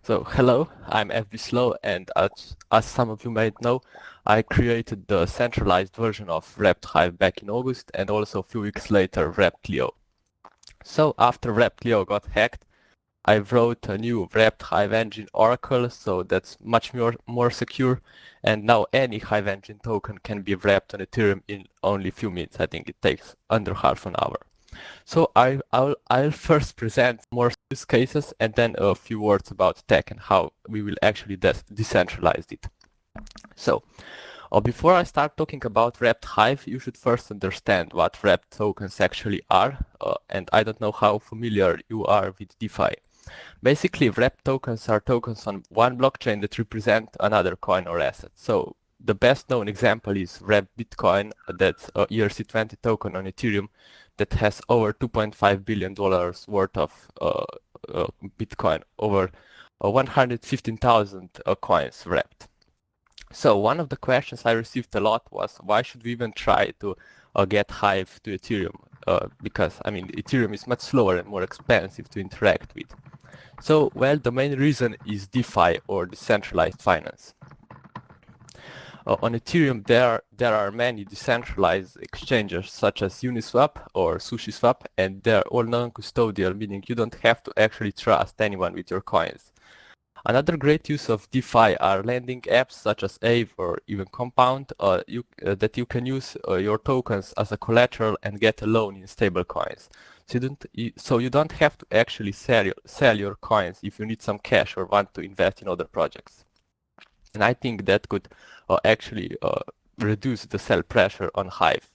So hello, I'm Fbslo, and as some of you might know, I created the centralized version of wrapped Hive back in August, and also a few weeks later wrapped Leo. So after wrapped Leo got hacked, I wrote a new wrapped Hive engine Oracle, so that's much more secure, and now any Hive engine token can be wrapped on Ethereum in only a few minutes. I think it takes under half an hour. So I'll first present more use cases and then a few words about tech and how we will actually decentralize it. So before I start talking about wrapped Hive, you should first understand what wrapped tokens actually are, and I don't know how familiar you are with DeFi. Basically, wrapped tokens are tokens on one blockchain that represent another coin or asset. So the best known example is wrapped Bitcoin, that's a ERC20 token on Ethereum that has over $2.5 billion worth of Bitcoin, over 115,000 coins wrapped. So one of the questions I received a lot was, why should we even try to get Hive to Ethereum? Because, I mean, Ethereum is much slower and more expensive to interact with. So, well, the main reason is DeFi, or decentralized finance. On Ethereum, there are many decentralized exchanges such as Uniswap or SushiSwap, and they're all non-custodial, meaning you don't have to actually trust anyone with your coins. Another great use of DeFi are lending apps such as Aave or even Compound that you can use your tokens as a collateral and get a loan in stablecoins. So you don't have to actually sell your coins if you need some cash or want to invest in other projects. And I think that could actually reduce the sell pressure on Hive.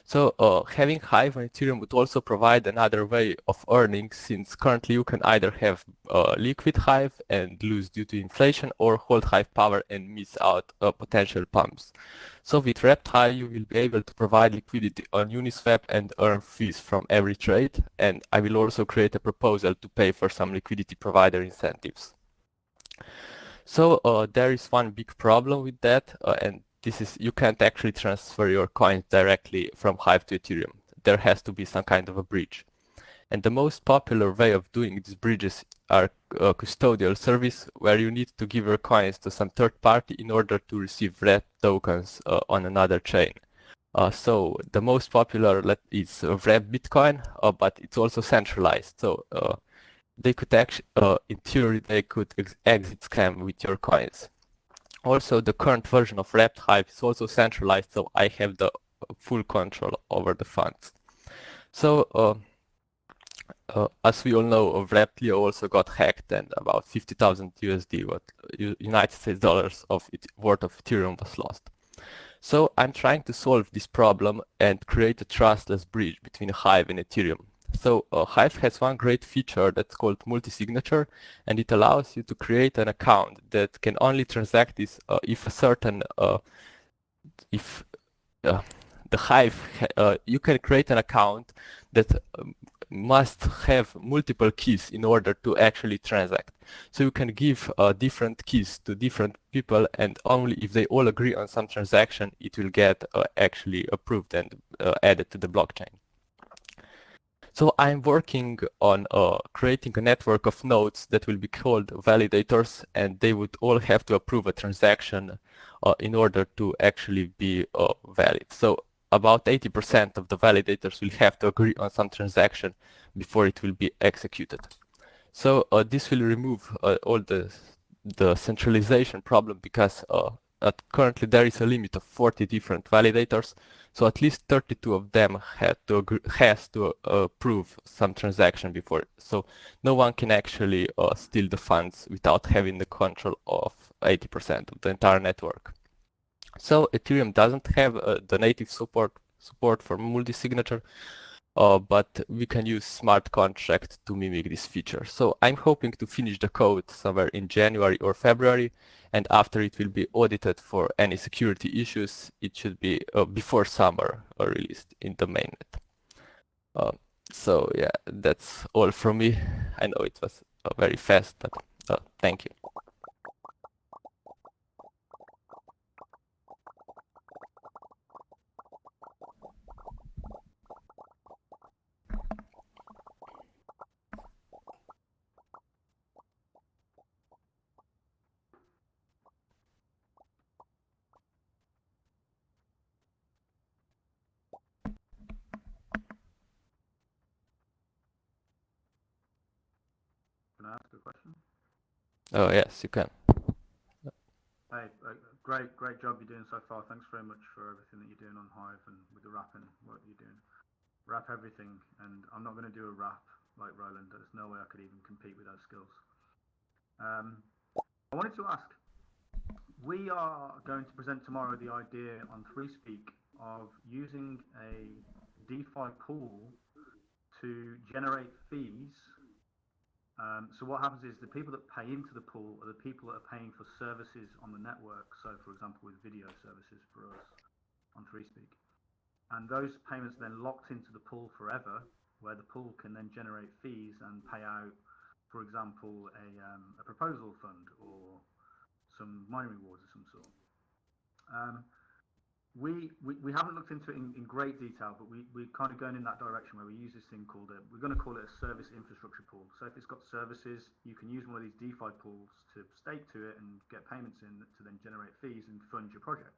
So having Hive on Ethereum would also provide another way of earning, since currently you can either have liquid Hive and lose due to inflation, or hold Hive power and miss out potential pumps. So with wrapped Hive you will be able to provide liquidity on Uniswap and earn fees from every trade, and I will also create a proposal to pay for some liquidity provider incentives. So there is one big problem with that, and this is you can't actually transfer your coins directly from Hive to Ethereum. There has to be some kind of a bridge. And the most popular way of doing these bridges are custodial service, where you need to give your coins to some third party in order to receive wrapped tokens on another chain. So the most popular is wrapped Bitcoin, but it's also centralized. So they could actually, in theory, they could exit scam with your coins. Also, the current version of wrapped Hive is also centralized, so I have the full control over the funds. So, as we all know, wrapped Leo also got hacked, and about 50,000 USD, United States dollars worth of Ethereum was lost. So I'm trying to solve this problem and create a trustless bridge between Hive and Ethereum. So Hive has one great feature that's called multi-signature, and it allows you to create an account that can only transact this if a certain if the Hive you can create an account that must have multiple keys in order to actually transact. So you can give different keys to different people, and only if they all agree on some transaction, it will get actually approved and added to the blockchain. So I'm working on creating a network of nodes that will be called validators, and they would all have to approve a transaction in order to actually be valid. So about 80% of the validators will have to agree on some transaction before it will be executed. So this will remove all the centralization problem, because currently there is a limit of 40 different validators, so at least 32 of them has to approve some transaction before. So no one can actually steal the funds without having the control of 80% of the entire network. So Ethereum doesn't have the native support for multi-signature, but we can use smart contract to mimic this feature. So I'm hoping to finish the code somewhere in January or February, and after it will be audited for any security issues, it should be before summer released in the mainnet. So yeah, that's all from me. I know it was very fast, but thank you. I ask a question? Oh, yes, you can. Hey, great job you're doing so far. Thanks very much for everything that you're doing on Hive and with the wrapping, what you're doing. Wrap everything, and I'm not going to do a wrap like Roland. There's no way I could even compete with those skills. I wanted to ask, we are going to present tomorrow the idea on ThreeSpeak of using a DeFi pool to generate fees. So what happens is the people that pay into the pool are the people that are paying for services on the network. So for example, with video services for us on ThreeSpeak. And those payments are then locked into the pool forever, where the pool can then generate fees and pay out, for example, a proposal fund or some mining rewards of some sort. We haven't looked into it in great detail, but we're kind of going in that direction where we use this thing called we're going to call it a service infrastructure pool. So if it's got services, you can use one of these DeFi pools to stake to it and get payments in to then generate fees and fund your project.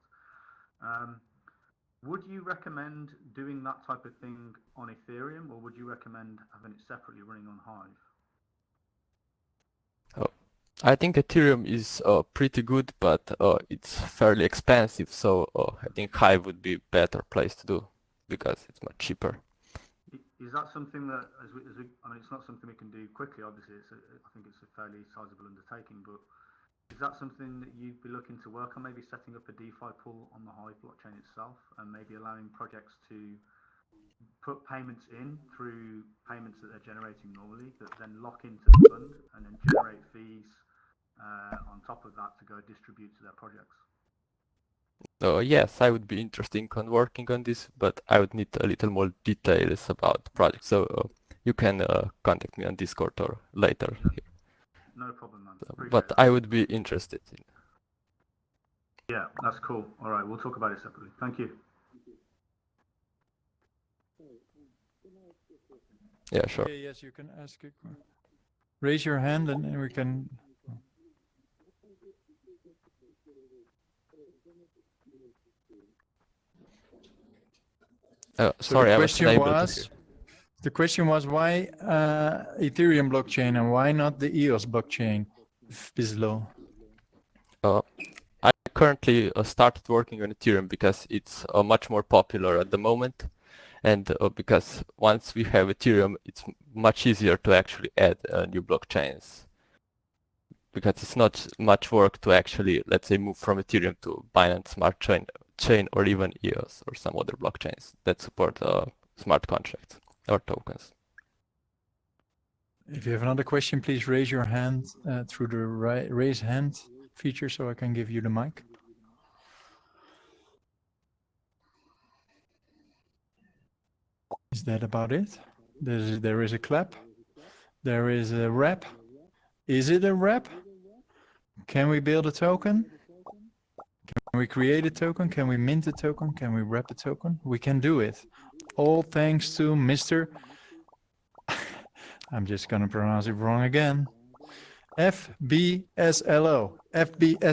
Would you recommend doing that type of thing on Ethereum, or would you recommend having it separately running on Hive? I think Ethereum is pretty good, but it's fairly expensive, so I think Hive would be a better place to do because it's much cheaper. Is that something that, I mean, it's not something we can do quickly, obviously. I think it's a fairly sizable undertaking, but is that something that you'd be looking to work on, maybe setting up a DeFi pool on the Hive blockchain itself and maybe allowing projects to put payments in through payments that they're generating normally that then lock into the fund and then generate fees on top of that to go distribute to their projects? Yes, I would be interested in working on this, but I would need a little more details about the project. So you can contact me on Discord or later. No problem, man. But I would be interested in. Yeah, that's cool. All right, we'll talk about it separately. Thank you. Yeah, sure. Okay, yes, you can ask it. Raise your hand and we can. Sorry, the I question was unable was, to hear. the question was why Ethereum blockchain and why not the EOS blockchain, Fbslo? I currently started working on Ethereum because it's much more popular at the moment, and because once we have Ethereum, it's much easier to actually add new blockchains. Because it's not much work to actually, let's say, move from Ethereum to Binance Smart Chain or even EOS or some other blockchains that support smart contracts or tokens. If you have another question, please raise your hand through the raise hand feature so I can give you the mic. Is that about it? There is a clap. There is a wrap. Is it a wrap? Can we build a token? Can we create a token? Can we mint a token? Can we wrap a token? We can do it. All thanks to Mr. I'm just going to pronounce it wrong again. Fbslo. Fbslo.